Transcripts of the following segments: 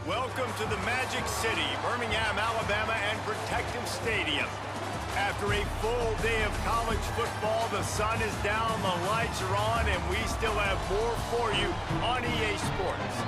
Welcome to the Magic City, Birmingham, Alabama, and Protective Stadium. After a full day of college football, the sun is down, the lights are on, and we still have more for you on EA Sports.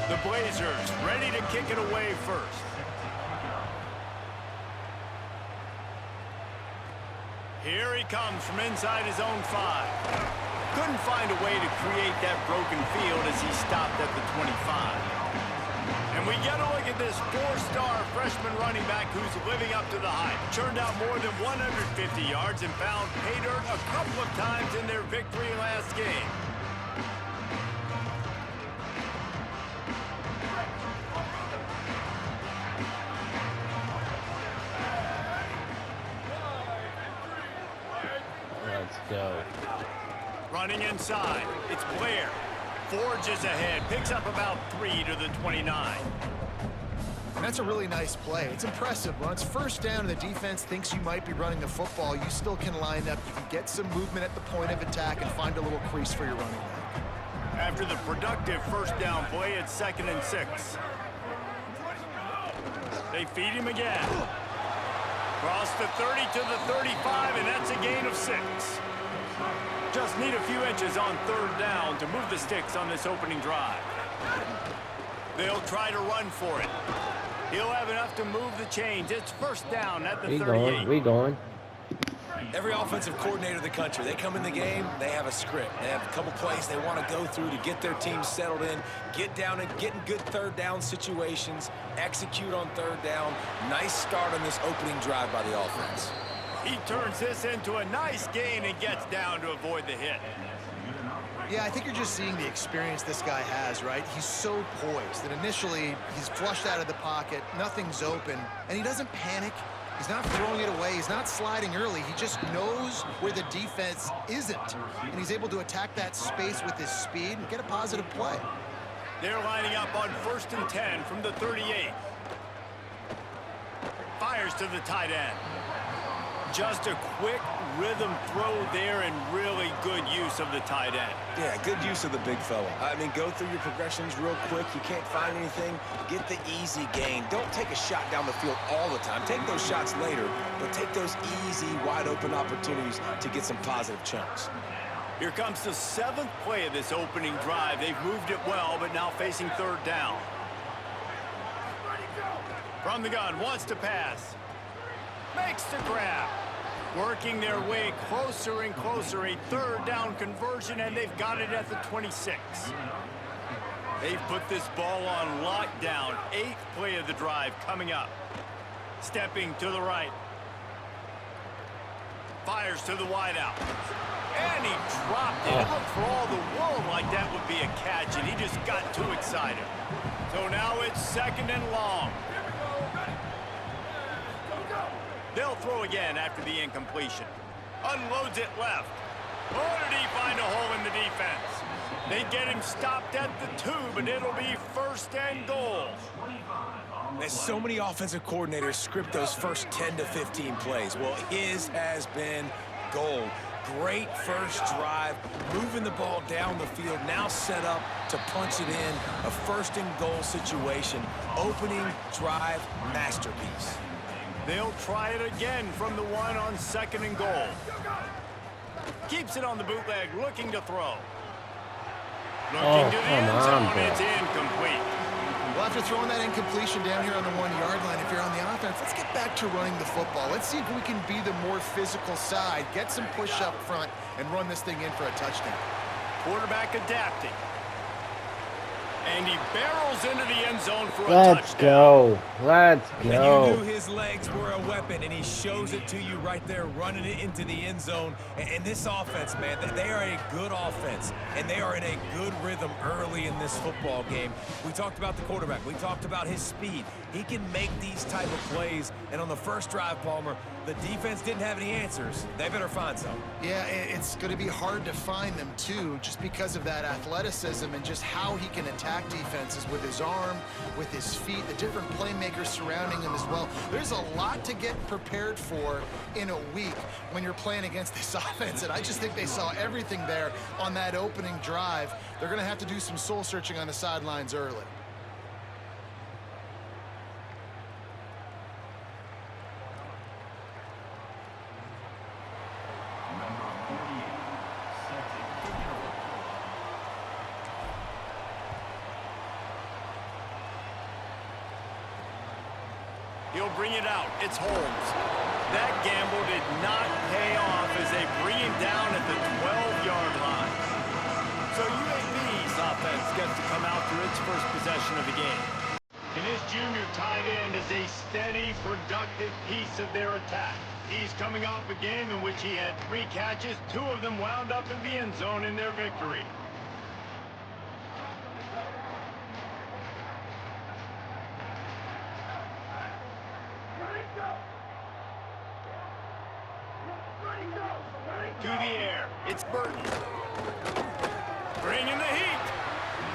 The Blazers ready to kick it away first. Here he comes from inside his own 5. Couldn't find a way to create that broken field as he stopped at the 25. And we get a look at this 4-star freshman running back who's living up to the hype. Churned out more than 150 yards and found pay dirt a couple of times in their victory last game. Go. Running inside, it's Blair. Forges ahead, picks up about 3 to the 29. And that's a really nice play. It's impressive. When it's first down and the defense thinks you might be running the football, you still can line up. You can get some movement at the point of attack and find a little crease for your running back. After the productive first down play, it's 2nd and 6. They feed him again. Cross the 30 to the 35, and that's a gain of 6. Just need a few inches on 3rd down to move the sticks on this opening drive. They'll try to run for it. He'll have enough to move the chains. It's first down at the 38. We going. Every offensive coordinator in the country, they come in the game, they have a script. They have a couple plays they want to go through to get their team settled in, get down and get in good 3rd down situations, execute on 3rd down. Nice start on this opening drive by the offense. He turns this into a nice gain and gets down to avoid the hit. Yeah, I think you're just seeing the experience this guy has, right? He's so poised that initially he's flushed out of the pocket, nothing's open, and he doesn't panic. He's not throwing it away. He's not sliding early. He just knows where the defense isn't, and he's able to attack that space with his speed and get a positive play. They're lining up on 1st and 10 from the 38. Fires to the tight end. Just a quick rhythm throw there and really good use of the tight end. Yeah, good use of the big fella. I mean, go through your progressions real quick. You can't find anything, get the easy gain. Don't take a shot down the field all the time. Take those shots later, but take those easy, wide-open opportunities to get some positive chunks. Here comes the 7th play of this opening drive. They've moved it well, but now facing 3rd down. From the gun, wants to pass. Makes the grab. Working their way closer and closer. A 3rd down conversion, and they've got it at the 26. They've put this ball on lockdown. 8th play of the drive coming up. Stepping to the right. Fires to the wideout. And he dropped it. It looked for all the world like that would be a catch, and he just got too excited. So now it's 2nd and long. They'll throw again after the incompletion. Unloads it left. Oh, did he find a hole in the defense? They get him stopped at the 2, but it'll be 1st and goal. There's so many offensive coordinators script those first 10 to 15 plays. Well, his has been gold. Great first drive, moving the ball down the field, now set up to punch it in. A 1st and goal situation. Opening drive masterpiece. They'll try it again from the 1 on 2nd and goal. Keeps it on the bootleg, looking to throw. Looking to the end zone, it's incomplete. Well, after throwing that incompletion down here on the 1-yard line, if you're on the offense, let's get back to running the football. Let's see if we can be the more physical side, get some push up front, and run this thing in for a touchdown. Quarterback adapting. And he barrels into the end zone for a Let's touchdown. go. Let's And go. you knew his legs were a weapon, and he shows it to you right there, running it into the end zone. And this offense, man, they are a good offense, and they are in a good rhythm early in this football game. We talked about the quarterback. We talked about his speed. He can make these type of plays, and on the first drive, Palmer, the defense didn't have any answers. They better find some. Yeah, it's going to be hard to find them, too, just because of that athleticism and just how he can attack defenses with his arm, with his feet, the different playmakers surrounding him as well. There's a lot to get prepared for in a week when you're playing against this offense, and I just think they saw everything there on that opening drive. They're going to have to do some soul-searching on the sidelines early. He'll bring it out. It's Holmes. That gamble did not pay off as they bring him down at the 12-yard line. So UAB's offense gets to come out for its first possession of the game. And his junior tight end is a steady, productive piece of their attack. He's coming off a game in which he had 3 catches. 2 of them wound up in the end zone in their victory. To the air, it's Burton. Bringing the heat.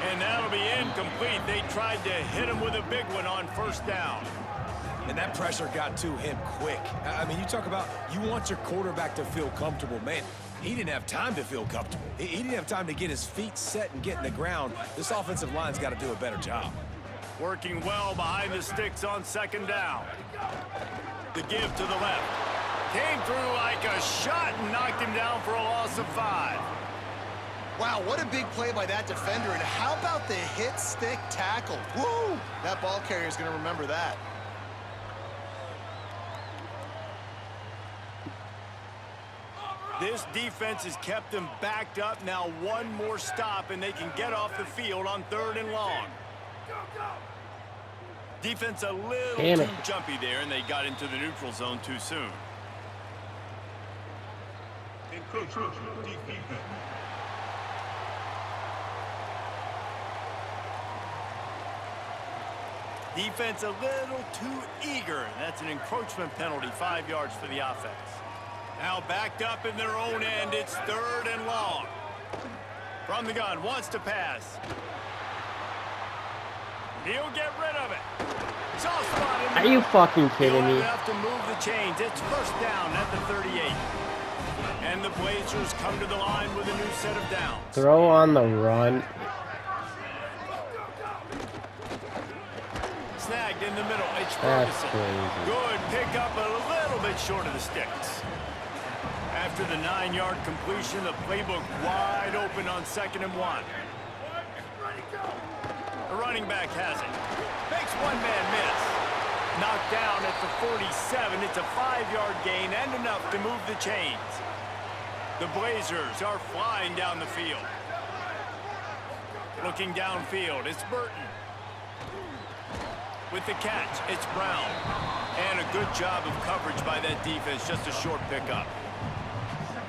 And that'll be incomplete. They tried to hit him with a big one on first down. And that pressure got to him quick. I mean, you talk about you want your quarterback to feel comfortable. Man, he didn't have time to feel comfortable. He didn't have time to get his feet set and get in the ground. This offensive line's got to do a better job. Working well behind the sticks on second down. The give to the left. Came through like a shot and knocked him down for a loss of 5. Wow, what a big play by that defender. And how about the hit stick tackle? Woo! That ball carrier is going to remember that. This defense has kept them backed up. Now one more stop and they can get off the field on 3rd and long. Defense a little too jumpy there, and they got into the neutral zone too soon. Defense a little too eager, and that's an encroachment penalty, 5 yards for the offense. Now backed up in their own end, it's 3rd and long. From the gun, wants to pass. He'll get rid of it. Soft spot in the Are you fucking kidding me? enough to move the chains. It's first down at the 38. And the Blazers come to the line with a new set of downs. Throw on the run. Snagged in the middle. It's That's Ferguson. crazy. Good pickup, a little bit short of the sticks. After the 9-yard completion, the playbook wide open on 2nd and 1. The running back has it. Makes one man miss. Knocked down at the 47. It's a 5-yard gain and enough to move the chains. The Blazers are flying down the field. Looking downfield, it's Burton. With the catch, it's Brown. And a good job of coverage by that defense, just a short pickup.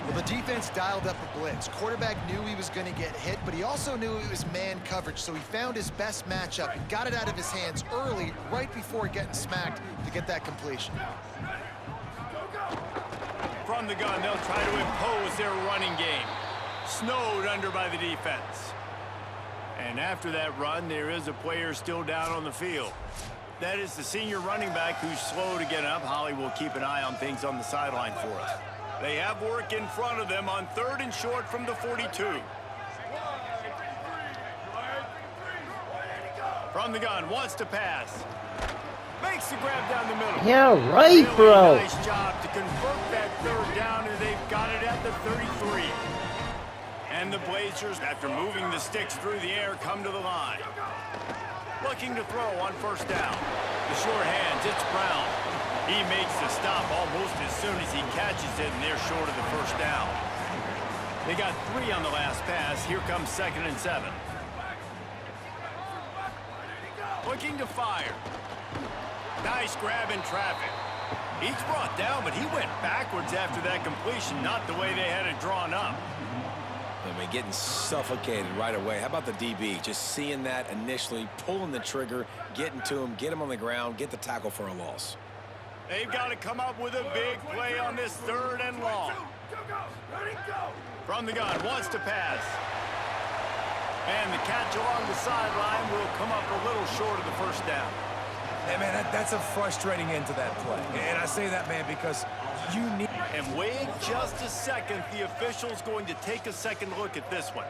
Well, the defense dialed up a blitz. Quarterback knew he was going to get hit, but he also knew it was man coverage, so he found his best matchup and got it out of his hands early, right before getting smacked to get that completion. From the gun, they'll try to impose their running game. Snowed under by the defense. And after that run, there is a player still down on the field. That is the senior running back who's slow to get up. Holly will keep an eye on things on the sideline for us. They have work in front of them on 3rd and short from the 42. From the gun, wants to pass. Makes the grab down the middle. Yeah, right, Really bro. nice job to convert that 3rd down, and they've got it at the 33. And the Blazers, after moving the sticks through the air, come to the line. Looking to throw on 1st down. The short hands, it's Brown. He makes the stop almost as soon as he catches it, and they're short of the 1st down. They got 3 on the last pass. Here comes 2nd and 7. Looking to fire. Nice grab in traffic. He's brought down, but he went backwards after that completion, not the way they had it drawn up. I mean, getting suffocated right away. How about the DB? Just seeing that initially, pulling the trigger, getting to him, get him on the ground, get the tackle for a loss. They've got to come up with a big play on this 3rd and long. From the gun, wants to pass. And the catch along the sideline will come up a little short of the first down. Hey, man, that's a frustrating end to that play. And I say that, man, because you need... And wait just a second. The official's going to take a second look at this one.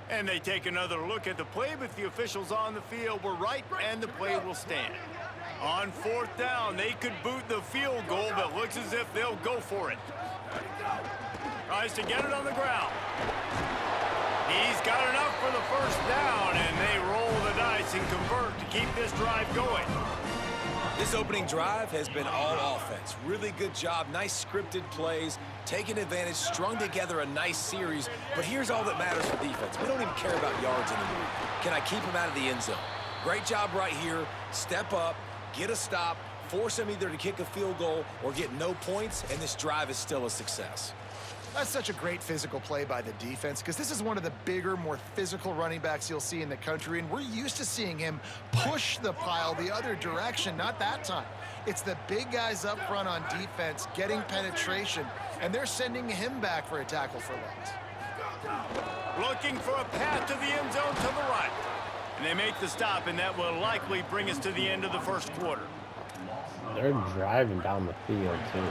And they take another look at the play, but the officials on the field were right, and the play will stand. On 4th down, they could boot the field goal, but looks as if they'll go for it. Tries to get it on the ground. He's got enough for the first down, and they roll the dice and convert to keep this drive going. This opening drive has been all offense. Really good job, nice scripted plays, taking advantage, strung together a nice series. But here's all that matters for defense. We don't even care about yards anymore. Can I keep him out of the end zone? Great job right here. Step up, get a stop, force him either to kick a field goal or get no points, and this drive is still a success. That's such a great physical play by the defense because this is one of the bigger, more physical running backs you'll see in the country, and we're used to seeing him push the pile the other direction. Not that time. It's the big guys up front on defense getting penetration, and they're sending him back for a tackle for loss. Looking for a path to the end zone to the right. And they make the stop, and that will likely bring us to the end of the first quarter. They're driving down the field, too.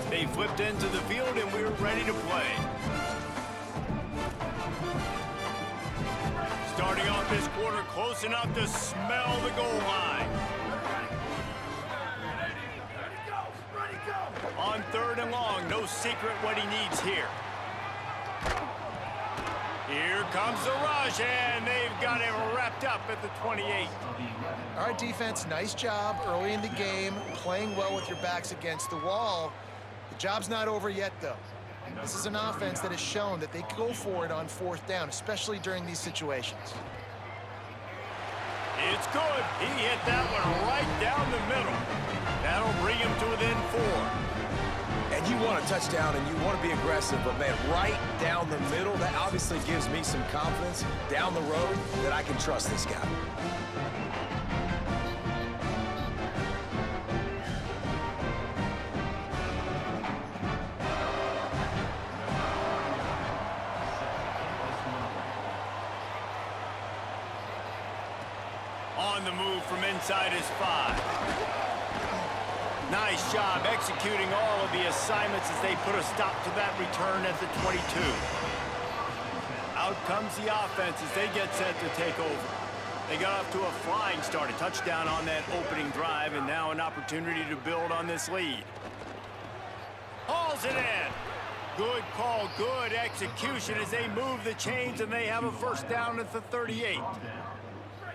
They flipped into the field, and we're ready to play. Starting off this quarter close enough to smell the goal line. On 3rd and long, no secret what he needs here. Here comes the rush, and they've got him wrapped up at the 28. All right, defense, nice job early in the game, playing well with your backs against the wall. The job's not over yet, though. This is an offense that has shown that they go for it on 4th down, especially during these situations. It's good. He hit that one right down the middle. That'll bring him to within 4. And you want a touchdown and you want to be aggressive, but man, right down the middle, that obviously gives me some confidence down the road that I can trust this guy. On the move from inside his 5. Nice job executing all of the assignments as they put a stop to that return at the 22. Out comes the offense as they get set to take over. They got off to a flying start, a touchdown on that opening drive, and now an opportunity to build on this lead. Hauls it in. Good call, good execution as they move the chains, and they have a first down at the 38.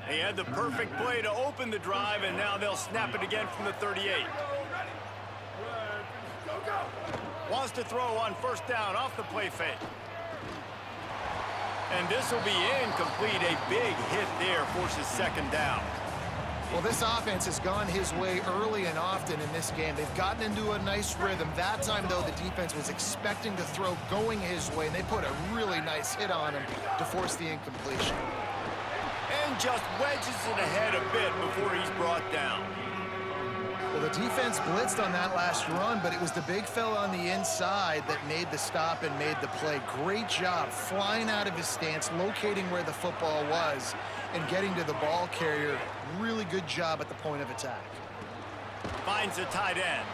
They had the perfect play to open the drive, and now they'll snap it again from the 38. Wants to throw on first down off the play fake. And this will be incomplete. A big hit there forces 2nd down. Well, this offense has gone his way early and often in this game. They've gotten into a nice rhythm. That time, though, the defense was expecting to throw going his way, and they put a really nice hit on him to force the incompletion. And just wedges it ahead a bit before he's brought down. Well, the defense blitzed on that last run, but it was the big fella on the inside that made the stop and made the play. Great job flying out of his stance, locating where the football was, and getting to the ball carrier. Really good job at the point of attack. Finds the tight end.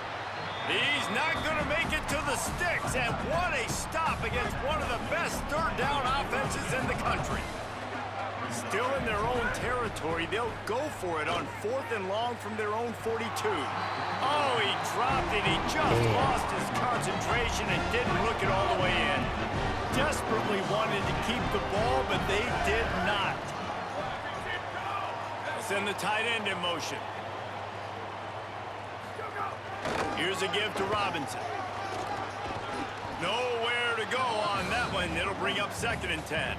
He's not going to make it to the sticks, and what a stop against one of the best third down offenses in the country. Still in their own territory, they'll go for it on 4th and long from their own 42. Oh, he dropped it. He just lost his concentration and didn't look it all the way in. Desperately wanted to keep the ball, but they did not. Send the tight end in motion. Here's a give to Robinson. Nowhere to go on that one. It'll bring up 2nd and 10.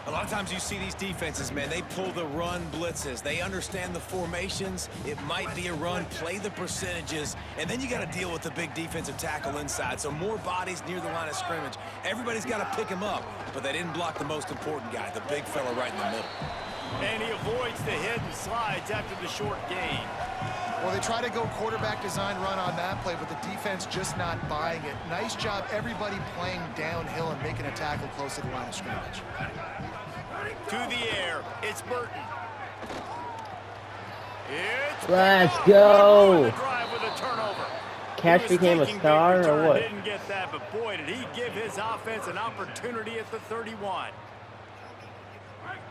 A lot of times you see these defenses, man, they pull the run blitzes. They understand the formations. It might be a run, play the percentages, and then you got to deal with the big defensive tackle inside. So more bodies near the line of scrimmage. Everybody's got to pick him up, but they didn't block the most important guy, the big fella right in the middle. And he avoids the hit and slides after the short gain. Well, they try to go quarterback design run on that play, but the defense just not buying it. Nice job, everybody playing downhill and making a tackle close to the line of scrimmage. To the air, it's Burton. Let's go. Drive with a turnover. Catch became a star or what? Didn't get that, but boy, did he give his offense an opportunity at the 31.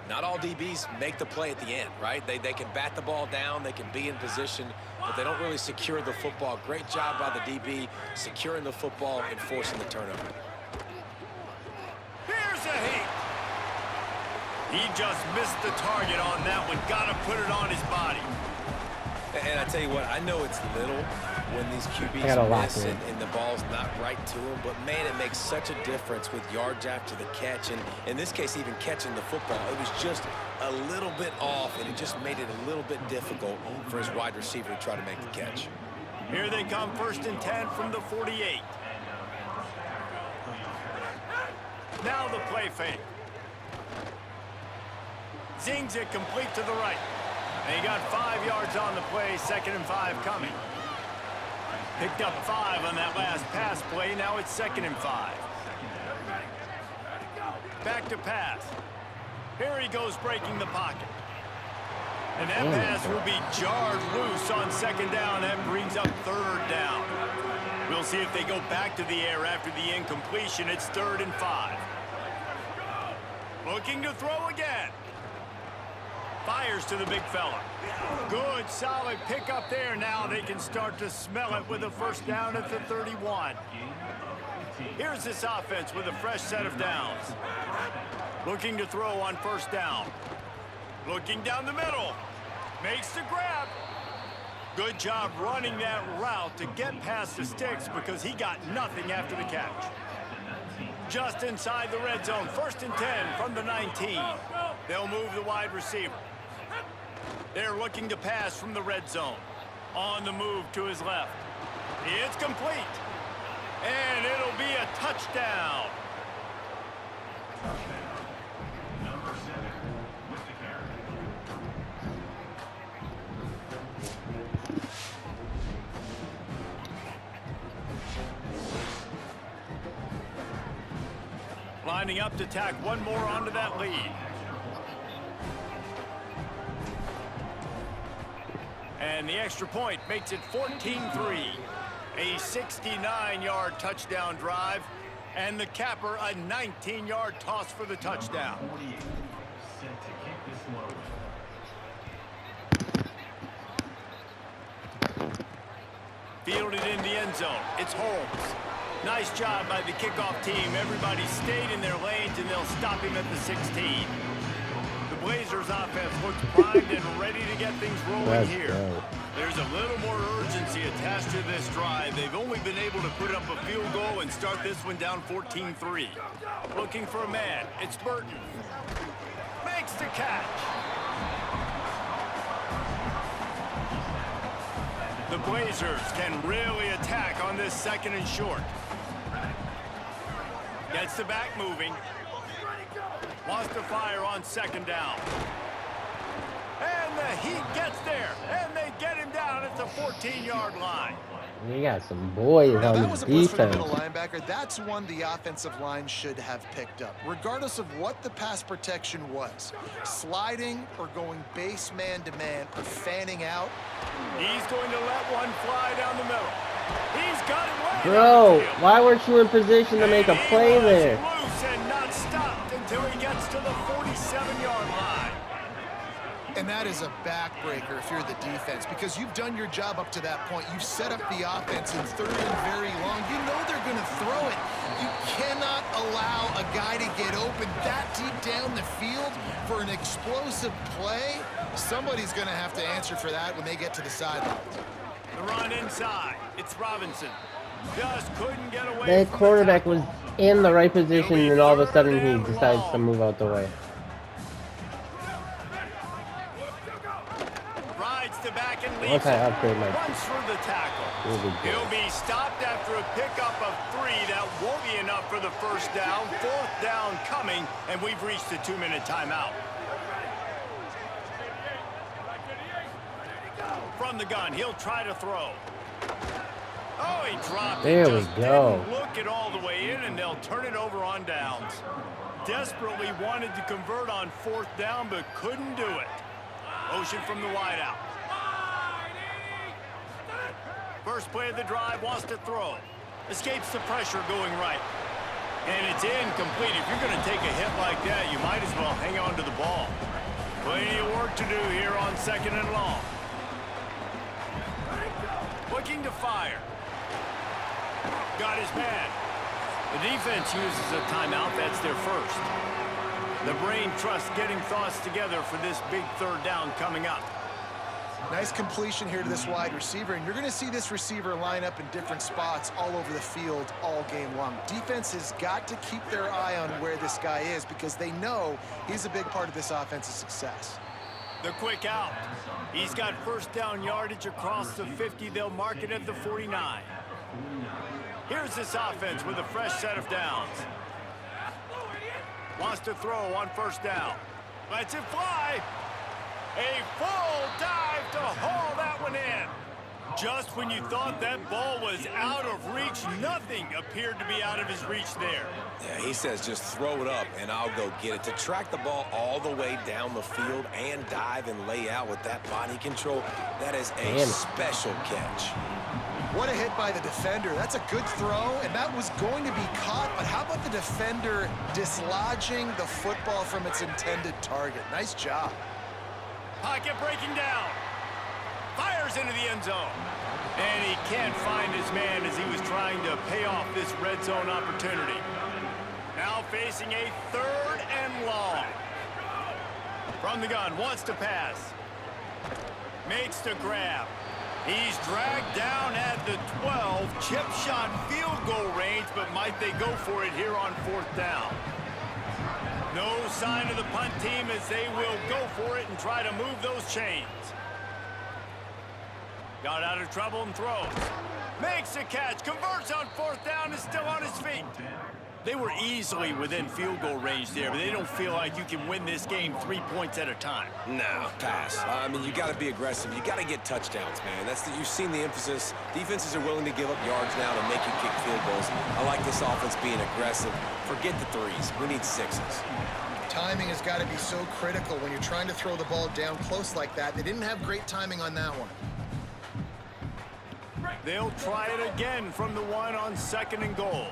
Not all DBs make the play at the end, right? They can bat the ball down, they can be in position, but they don't really secure the football. Great job by the DB securing the football and forcing the turnover. Here's a hit. He just missed the target on that one. Got to put it on his body. And I tell you what, I know it's little when these QBs miss and the ball's not right to them, but man, it makes such a difference with yards after the catch, and in this case, even catching the football. It was just a little bit off, and it just made it a little bit difficult for his wide receiver to try to make the catch. Here they come, 1st and 10 from the 48. Now the play fake. Zings it complete to the right. And he got 5 yards on the play, 2nd and 5 coming. Picked up 5 on that last pass play. Now it's 2nd and 5. Back to pass. Here he goes breaking the pocket. And that pass will be jarred loose on 2nd down. That brings up 3rd down. We'll see if they go back to the air after the incompletion. It's 3rd and 5. Looking to throw again. Fires to the big fella. Good, solid pickup there. Now they can start to smell it with a 1st down at the 31. Here's this offense with a fresh set of downs. Looking to throw on 1st down. Looking down the middle. Makes the grab. Good job running that route to get past the sticks because he got nothing after the catch. Just inside the red zone. 1st and 10 from the 19. They'll move the wide receiver. They're looking to pass from the red zone. On the move to his left. It's complete. And it'll be a touchdown. Lining up to tack one more onto that lead. And the extra point makes it 14-3. A 69-yard touchdown drive. And the capper, a 19-yard toss for the touchdown. Fielded in the end zone. It's Holmes. Nice job by the kickoff team. Everybody stayed in their lanes, and they'll stop him at the 16. The Blazers offense looks primed and ready to get things rolling here. There's a little more urgency attached to this drive. They've only been able to put up a field goal and start this one down 14-3. Looking for a man. It's Burton. Makes the catch. The Blazers can really attack on this 2nd and short. Gets the back moving. Wants to fire on 2nd down. And the Heat gets there. And they get him down at the 14-yard line. You got some boys Now, on that the was a blitz for the defense. middle linebacker. That's one the offensive line should have picked up, regardless of what the pass protection was. Sliding or going base man-to-man or fanning out. He's going to let one fly down the middle. He's got it way Bro, down the field. why weren't you in position to make a play there? Loose and not stopped until he gets to the 47-yard line. And that is a backbreaker if you're the defense, because you've done your job up to that point. You've set up the offense in 3rd and very long. You know they're going to throw it. You cannot allow a guy to get open that deep down the field for an explosive play. Somebody's going to have to answer for that when they get to the sideline. The run inside. It's Robinson. Just couldn't get away. That quarterback was in the right position, and all of a sudden he decides to move out the way. Rides to back and leads. Once I upgrade my... Runs through the tackle. He'll be stopped after a pickup of 3. That won't be enough for the first down. 4th down coming, and we've reached the 2-minute timeout. From the gun, he'll try to throw. Oh, he dropped it. There we Just go. didn't look it all the way in, and they'll turn it over on downs. Desperately wanted to convert on 4th down, but couldn't do it. Motion from the wideout. First play of the drive, wants to throw. Escapes the pressure going right. And it's incomplete. If you're going to take a hit like that, you might as well hang on to the ball. Plenty of work to do here on 2nd and long. Looking to fire. Got his man. The defense uses a timeout. That's their first. The brain trust getting thoughts together for this big 3rd down coming up. Nice completion here to this wide receiver, and you're going to see this receiver line up in different spots all over the field all game long. Defense has got to keep their eye on where this guy is because they know he's a big part of this offense's success. The quick out. He's got first down yardage across the 50. They'll mark it at the 49. Here's this offense with a fresh set of downs. Wants to throw on first down. Lets it fly. A full dive to haul that one in. Just when you thought that ball was out of reach, nothing appeared to be out of his reach there. Yeah, he says just throw it up and I'll go get it. To track the ball all the way down the field and dive and lay out with that body control, that is a special catch. What a hit by the defender. That's a good throw, and that was going to be caught, but how about the defender dislodging the football from its intended target? Nice job. Pocket breaking down. Fires into the end zone. And he can't find his man as he was trying to pay off this red zone opportunity. Now facing a 3rd and long. From the gun, wants to pass. Makes the grab. He's dragged down at the 12. Chip shot field goal range, but might they go for it here on 4th down? No sign of the punt team as they will go for it and try to move those chains. Got out of trouble and throws. Makes a catch. Converts on 4th down. Is still on his feet. They were easily within field goal range there, but they don't feel like you can win this game 3 points at a time. No, pass. I mean, you got to be aggressive. You got to get touchdowns, man. You've seen the emphasis. Defenses are willing to give up yards now to make you kick field goals. I like this offense being aggressive. Forget the 3s. We need 6s. Timing has got to be so critical when you're trying to throw the ball down close like that. They didn't have great timing on that one. They'll try it again from the 1 on 2nd and goal.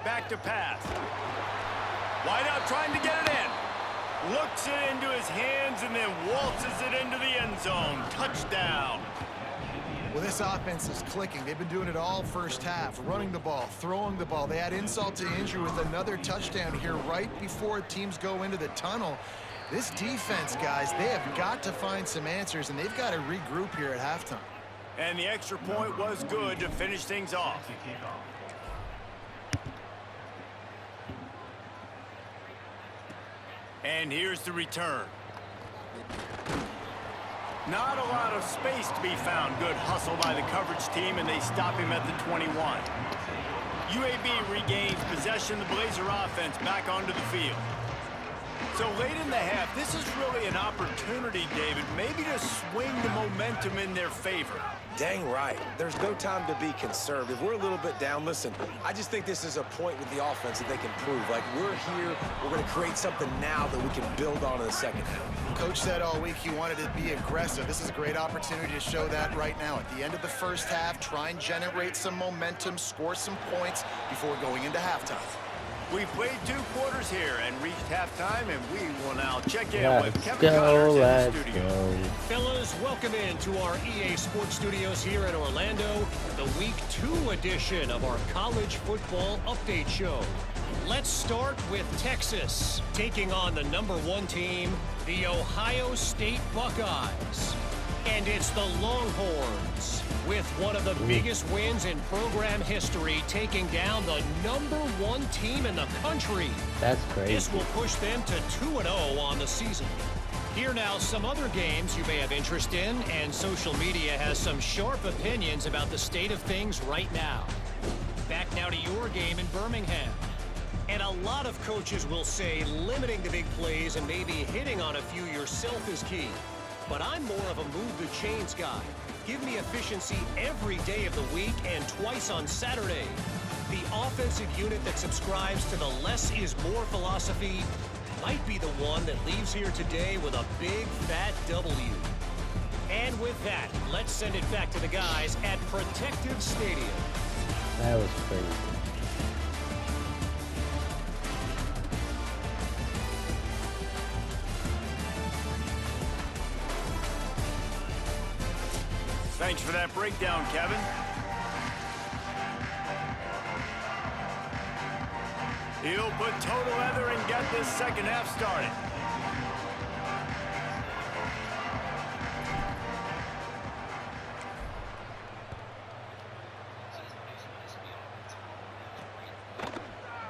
Back to pass. Wide out trying to get it in. Looks it into his hands and then waltzes it into the end zone. Touchdown. Well, this offense is clicking. They've been doing it all first half. Running the ball, throwing the ball. They had insult to injury with another touchdown here right before teams go into the tunnel. This defense, guys, they have got to find some answers, and they've got to regroup here at halftime. And the extra point was good to finish things off. And here's the return. Not a lot of space to be found. Good hustle by the coverage team, and they stop him at the 21. UAB regains possession. The Blazer offense back onto the field. So late in the half, this is really an opportunity, David, maybe to swing the momentum in their favor. Dang right. There's no time to be conservative. We're a little bit down. Listen, I just think this is a point with the offense that they can prove. Like, we're here, we're going to create something now that we can build on in the second half. Coach said all week he wanted to be aggressive. This is a great opportunity to show that right now. At the end of the first half, try and generate some momentum, score some points before going into halftime. We played 2 quarters here and reached halftime, and we will now check in with Let's Kevin go, Connors in the let's studio. go. Fellas, welcome into our EA Sports Studios here in Orlando, the Week 2 edition of our College Football Update Show. Let's start with Texas, taking on the #1 team, the Ohio State Buckeyes. And it's the Longhorns, with one of the biggest wins in program history, taking down the #1 team in the country. That's crazy. This will push them to 2-0 on the season. Here now some other games you may have interest in, and social media has some sharp opinions about the state of things right now. Back now to your game in Birmingham. And a lot of coaches will say limiting the big plays and maybe hitting on a few yourself is key. But I'm more of a move the chains guy. Give me efficiency every day of the week and twice on Saturday. The offensive unit that subscribes to the less is more philosophy might be the one that leaves here today with a big fat W. And with that, let's send it back to the guys at Protective Stadium. That was crazy. Thanks for that breakdown, Kevin. He'll put total leather and get this second half started.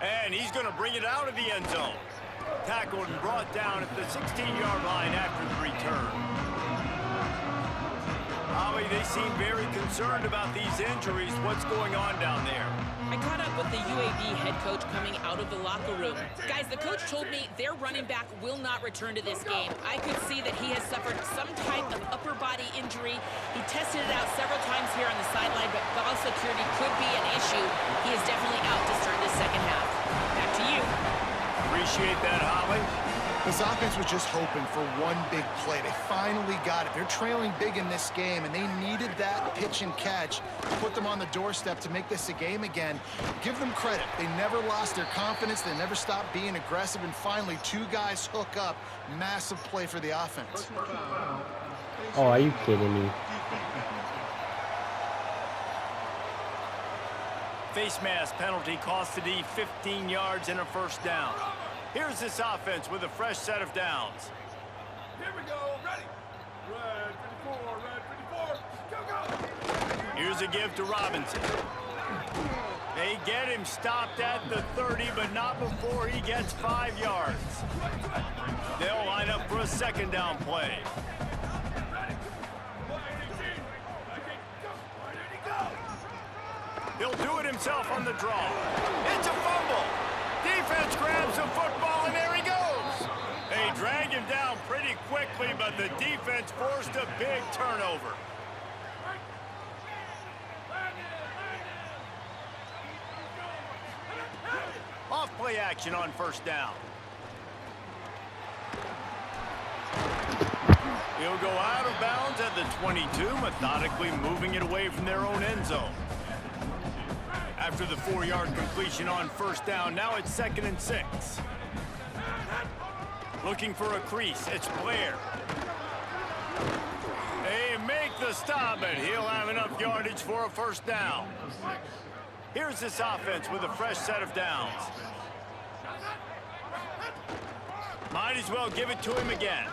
And he's going to bring it out of the end zone. Tackled and brought down at the 16-yard line after the return. Maui, they seem very concerned about these injuries. What's going on down there? I caught up with the UAB head coach coming out of the locker room. Guys, the coach told me their running back will not return to this game. I could see that he has suffered some type of upper body injury. He tested it out several times here on the sideline, but ball security could be an issue. He is definitely out to start the second half. Back to you. Appreciate that, Holly. This offense was just hoping for one big play. They finally got it. They're trailing big in this game, and they needed that pitch and catch to put them on the doorstep to make this a game again. Give them credit. They never lost their confidence. They never stopped being aggressive, and finally, 2 guys hook up. Massive play for the offense. Oh, are you kidding me? Face mask penalty cost the D 15 yards and a first down. Here's this offense with a fresh set of downs. Here we go, ready. Red 54, red 54, go, go. Here's a give to Robinson. They get him stopped at the 30, but not before he gets 5 yards. They'll line up for a second down play. He'll do it himself on the draw. It's a fumble. Defense grabs the football, and there he goes. They drag him down pretty quickly, but the defense forced a big turnover. Off play action on first down. He'll go out of bounds at the 22, methodically moving it away from their own end zone. After the 4-yard completion on first down, now it's 2nd and 6. Looking for a crease, it's Blair. They make the stop, and he'll have enough yardage for a first down. Here's this offense with a fresh set of downs. Might as well give it to him again.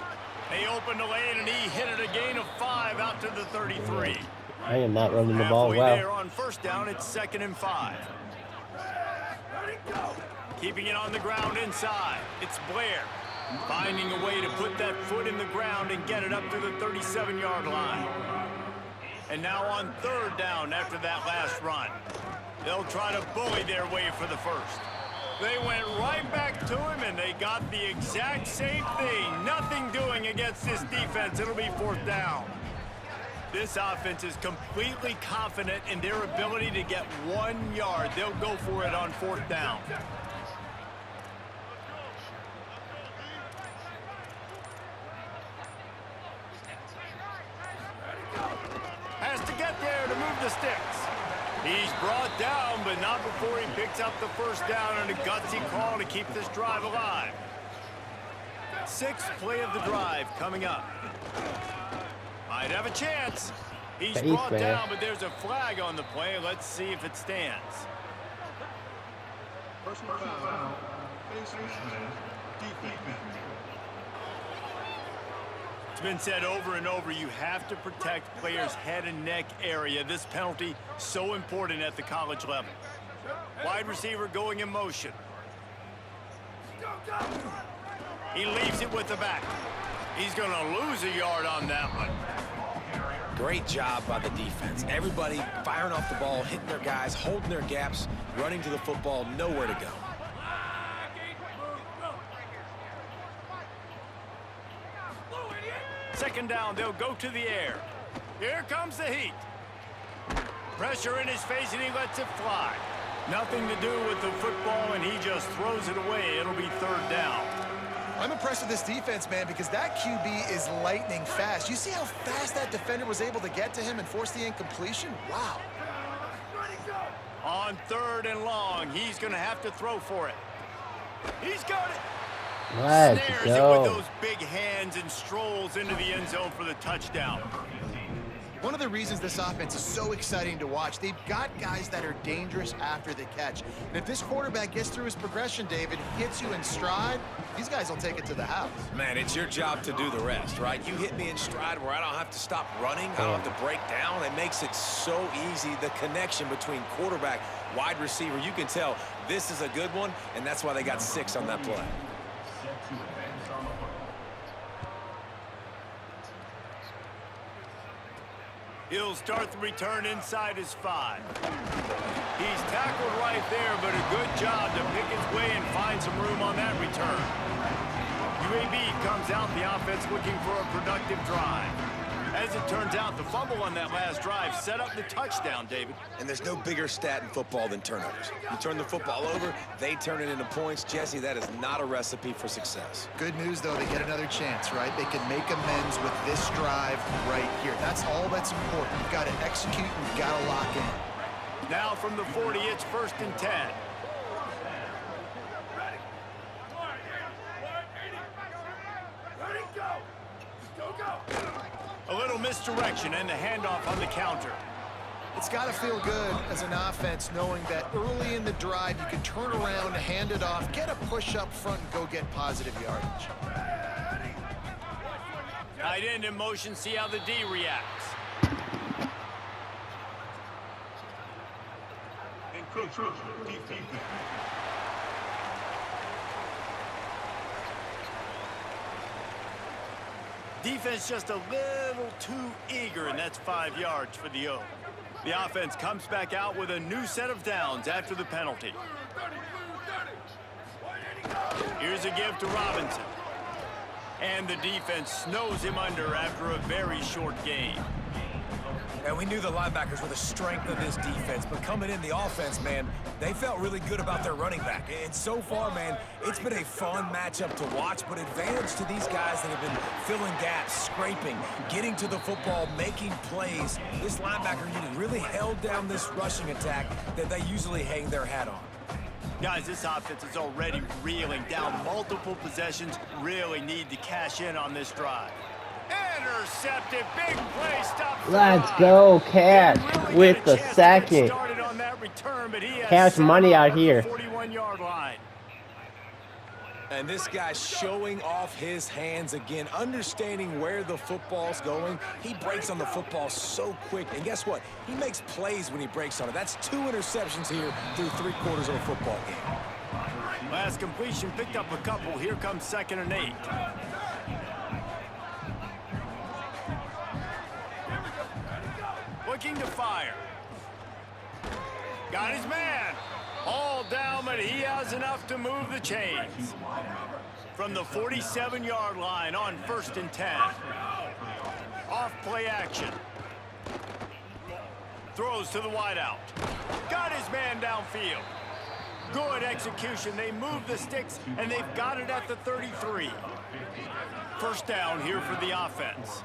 They opened the lane, and he hit it a gain of 5 out to the 33. I am not running the ball Halfway well. there on first down, it's 2nd and 5. Keeping it on the ground inside. It's Blair finding a way to put that foot in the ground and get it up to the 37-yard line. And now on 3rd down after that last run. They'll try to bully their way for the first. They went right back to him, and they got the exact same thing. Nothing doing against this defense. It'll be 4th down. This offense is completely confident in their ability to get 1 yard. They'll go for it on 4th down. Has to get there to move the sticks. He's brought down, but not before he picks up the 1st down and a gutsy call to keep this drive alive. 6th play of the drive coming up. Might have a chance. He's brought down, but there's a flag on the play. Let's see if it stands. Personal foul. It's been said over and over, you have to protect players' head and neck area. This penalty so important at the college level. Wide receiver going in motion. He leaves it with the back. He's going to lose a yard on that one. Great job by the defense. Everybody firing off the ball, hitting their guys, holding their gaps, running to the football, nowhere to go. Second down, they'll go to the air. Here comes the heat. Pressure in his face, and he lets it fly. Nothing to do with the football, and he just throws it away. It'll be 3rd down. I'm impressed with this defense, man, because that QB is lightning fast. You see how fast that defender was able to get to him and force the incompletion? Wow. On 3rd and long, he's going to have to throw for it. He's got it. Let's Snares go. it with those big hands and strolls into the end zone for the touchdown. One of the reasons this offense is so exciting to watch, they've got guys that are dangerous after the catch. And if this quarterback gets through his progression, David, hits you in stride, these guys will take it to the house. Man, it's your job to do the rest, right? You hit me in stride where I don't have to stop running. I don't have to break down. It makes it so easy. The connection between quarterback, wide receiver, you can tell this is a good one, and that's why they got 6 on that play. He'll start the return inside his 5. He's tackled right there, but a good job to pick his way and find some room on that return. UAB comes out, the offense looking for a productive drive. As it turns out, the fumble on that last drive set up the touchdown, David. And there's no bigger stat in football than turnovers. You turn the football over, they turn it into points. Jesse, that is not a recipe for success. Good news, though, they get another chance, right? They can make amends with this drive right here. That's all that's important. You've got to execute and you've got to lock in. Now from the 40, it's 1st and 10. A little misdirection and the handoff on the counter. It's got to feel good as an offense knowing that early in the drive you can turn around, hand it off, get a push up front, and go get positive yardage. Tight end in motion, see how the D reacts. Defense just a little too eager, and that's 5 yards for the O. The offense comes back out with a new set of downs after the penalty. Here's a give to Robinson. And the defense snows him under after a very short game. And we knew the linebackers were the strength of this defense, but coming in the offense, man, they felt really good about their running back. And so far, man, it's been a fun matchup to watch, but advantage to these guys that have been filling gaps, scraping, getting to the football, making plays. This linebacker unit really held down this rushing attack that they usually hang their hat on. Guys, this offense is already reeling down multiple possessions. Really need to cash in on this drive. Intercepted, big play, stop. Let's go, Cash with the second. Cash money out here. 41-yard line. And this guy's showing off his hands again, understanding where the football's going. He breaks on the football so quick, and guess what? He makes plays when he breaks on it. That's 2 interceptions here through 3/4 of a football game. Last completion picked up a couple. Here comes 2nd and 8. Looking to fire. Got his man. All down, but he has enough to move the chains. From the 47-yard line on 1st and 10. Off play action. Throws to the wideout. Got his man downfield. Good execution. They move the sticks, and they've got it at the 33. First down here for the offense.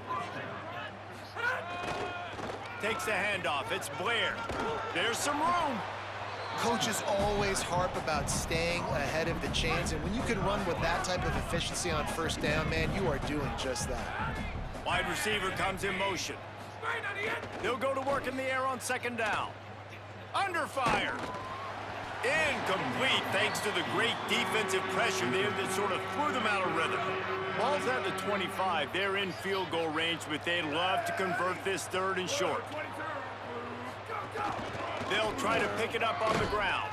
Takes the handoff. It's Blair. There's some room. Coaches always harp about staying ahead of the chains, and when you can run with that type of efficiency on first down, man, you are doing just that. Wide receiver comes in motion. They'll go to work in the air on 2nd down. Under fire. Incomplete thanks to the great defensive pressure there that sort of threw them out of rhythm. Ball's at the 25. They're in field goal range, but they'd love to convert this 3rd and short. They'll try to pick it up on the ground.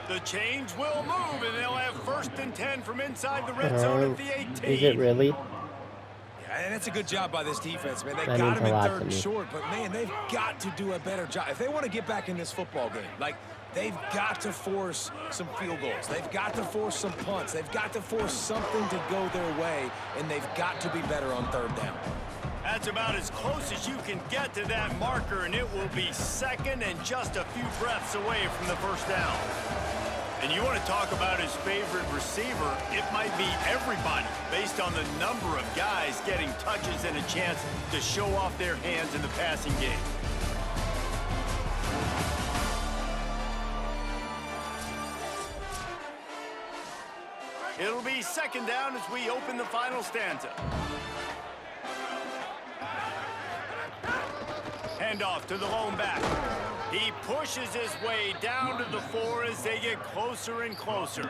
The chains will move, and they'll have 1st and 10 from inside the red zone at the 18. Is it really? Yeah, and that's a good job by this defense, man. They That got means him a in lot 3rd to and me. short, but, man, they've got to do a better job. If they want to get back in this football game, like, they've got to force some field goals. They've got to force some punts. They've got to force something to go their way, and they've got to be better on 3rd down. That's about as close as you can get to that marker, and it will be 2nd and just a few breaths away from the 1st down. And you want to talk about his favorite receiver, it might be everybody, based on the number of guys getting touches and a chance to show off their hands in the passing game. It'll be 2nd down as we open the final stanza. Handoff to the lone back. He pushes his way down to the 4 as they get closer and closer.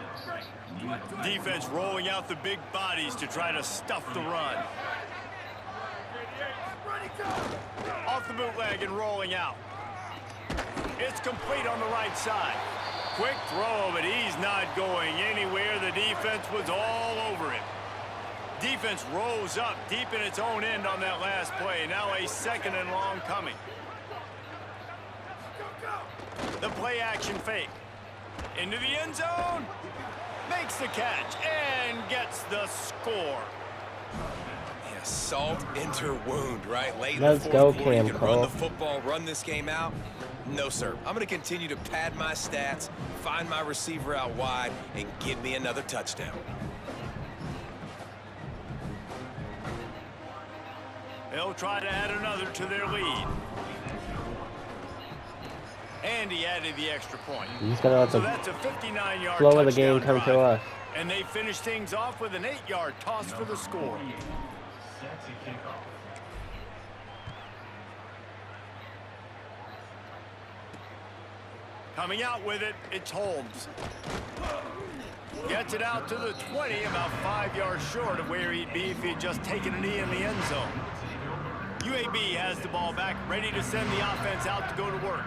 Defense rolling out the big bodies to try to stuff the run. Off the bootleg and rolling out. It's complete on the right side. Quick throw, but he's not going anywhere. The defense was all over it. Defense rose up deep in its own end on that last play. Now a 2nd and long coming. The play action fake. Into the end zone. Makes the catch and gets the score. Yeah, salt into wound, right? Late Let's in the go, 4th quarter, you Cam can run Cole. the football, run this game out. No, sir. I'm going to continue to pad my stats, find my receiver out wide, and give me another touchdown. They'll try to add another to their lead. And he added the extra point. He's gonna let So the that's a 59-yard flow of the game touchdown come to drive. us. And they finish things off with an 8-yard toss for the score. Coming out with it, it's Holmes. Gets it out to the 20, about 5 yards short of where he'd be if he'd just taken a knee in the end zone. UAB has the ball back, ready to send the offense out to go to work.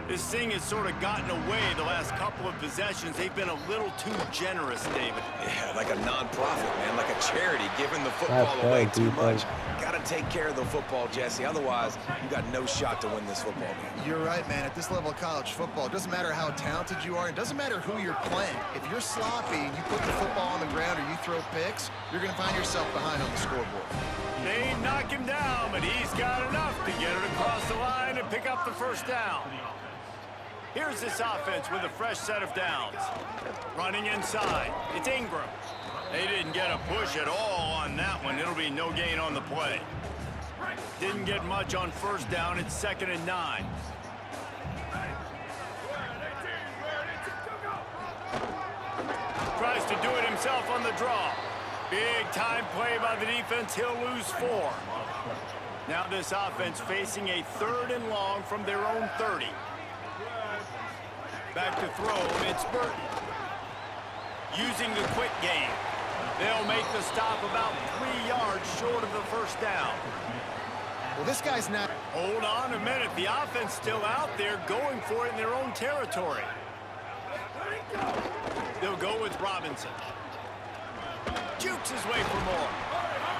This thing has sort of gotten away the last couple of possessions. They've been a little too generous, David. Yeah, like a non-profit, man, like a charity, giving the football away too much. Got to take care of the football, Jesse. Otherwise, you got no shot to win this football game. You're right, man. At this level of college football, it doesn't matter how talented you are. It doesn't matter who you're playing. If you're sloppy and you put the football on the ground or you throw picks, you're going to find yourself behind on the scoreboard. They knock him down, but he's got enough to get it across the line and pick up the 1st down. Here's this offense with a fresh set of downs. Running inside. It's Ingram. They didn't get a push at all on that one. It'll be no gain on the play. Didn't get much on 1st down. It's 2nd and 9. Tries to do it himself on the draw. Big time play by the defense. He'll lose 4. Now this offense facing a 3rd and long from their own 30. Back to throw, it's Burton. Using the quick game. They'll make the stop about 3 yards short of the 1st down. Well, this guy's not... Hold on a minute. The offense still out there going for it in their own territory. They'll go with Robinson. Jukes his way for more.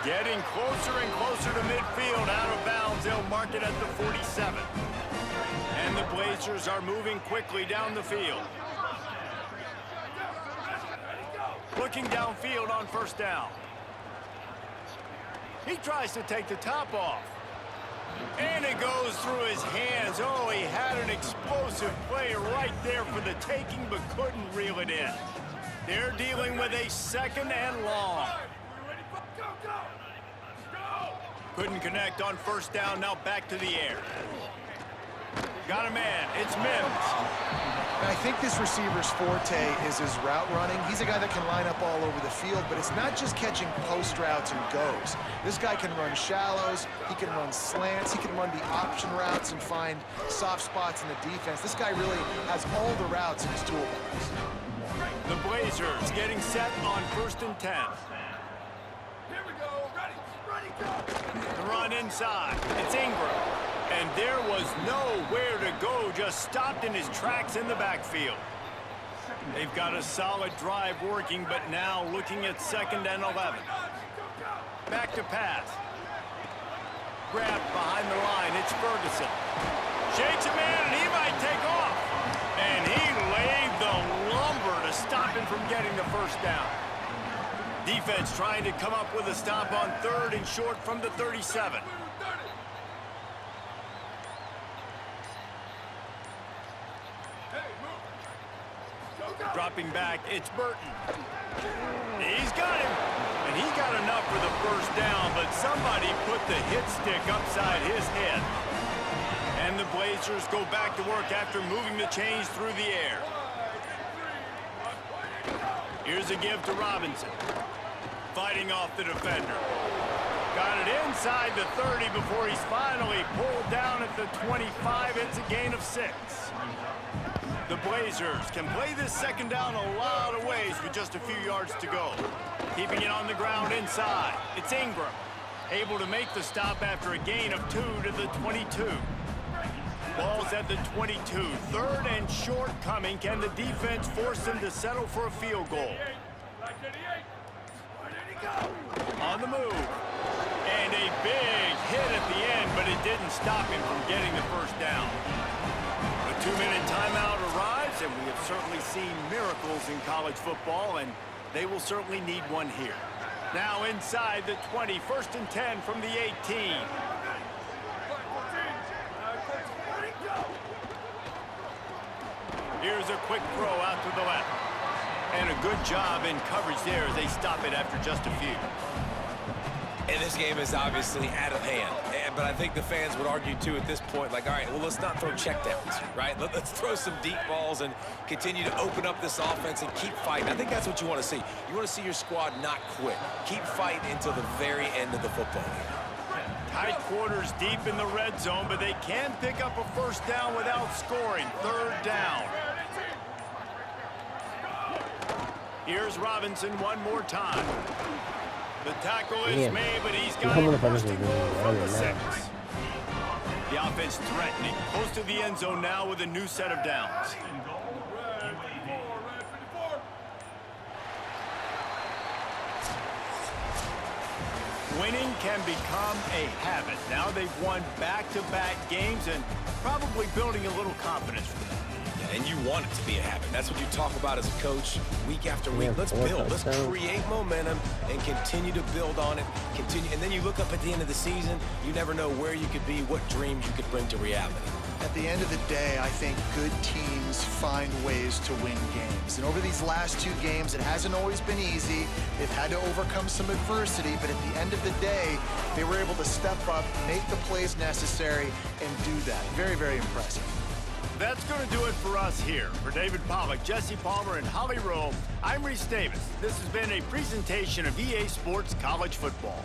Getting closer and closer to midfield. Out of bounds. They'll mark it at the 47. And the Blazers are moving quickly down the field. looking downfield on first down. He tries to take the top off. And it goes through his hands. Oh, he had an explosive play right there for the taking, but couldn't reel it in. They're dealing with a second and long. Couldn't connect on first down. Now back to the air. Got a man. It's Mims. And I think this receiver's forte is his route running. He's a guy that can line up all over the field, but it's not just catching post routes and goes. This guy can run shallows, he can run slants, he can run the option routes and find soft spots in the defense. This guy really has all the routes in his toolbox. The Blazers getting set on 1st and 10. Here we go. Ready, go. The run inside. It's Ingram. And there was nowhere to go, just stopped in his tracks in the backfield. They've got a solid drive working, but now looking at 2nd and 11. Back to pass. Grabbed behind the line, it's Ferguson. Shakes a man, and he might take off. And he laid the lumber to stop him from getting the first down. Defense trying to come up with a stop on 3rd and short from the 37. Dropping back, it's Burton. He's got him. And he got enough for the first down, but somebody put the hit stick upside his head. And the Blazers go back to work after moving the chains through the air. Here's a give to Robinson. Fighting off the defender. Got it inside the 30 before he's finally pulled down at the 25. It's a gain of 6. The Blazers can play this 2nd down a lot of ways with just a few yards to go. Keeping it on the ground inside. It's Ingram. Able to make the stop after a gain of 2 to the 22. Ball's at the 22. 3rd and short coming. Can the defense force them to settle for a field goal? On the move. And a big hit at the end, but it didn't stop him from getting the first down. A 2-minute timeout arrives, and we have certainly seen miracles in college football, and they will certainly need one here. Now inside the 20, 1st and 10 from the 18. Here's a quick throw out to the left. And a good job in coverage there as they stop it after just a few. And this game is obviously out of hand. But I think the fans would argue, too, at this point, like, all right, well, let's not throw checkdowns, right? Let's throw some deep balls and continue to open up this offense and keep fighting. I think that's what you want to see. You want to see your squad not quit. Keep fighting until the very end of the football game. Tight quarters deep in the red zone, but they can pick up a first down without scoring. 3rd down. Here's Robinson one more time. The tackle is made, but he's got a first and goal from the 6. The offense threatening. Close to the end zone now with a new set of downs. Winning can become a habit. Now they've won back-to-back games and probably building a little confidence for them. And you want it to be a habit. That's what you talk about as a coach week after week. Let's build. Let's create momentum and continue to build on it. And then you look up at the end of the season, you never know where you could be, what dreams you could bring to reality. At the end of the day, I think good teams find ways to win games. And over these last 2 games, it hasn't always been easy. They've had to overcome some adversity, but at the end of the day, they were able to step up, make the plays necessary, and do that. Very, very impressive. That's going to do it for us here. For David Pollack, Jesse Palmer, and Holly Rowe, I'm Reese Davis. This has been a presentation of EA Sports College Football.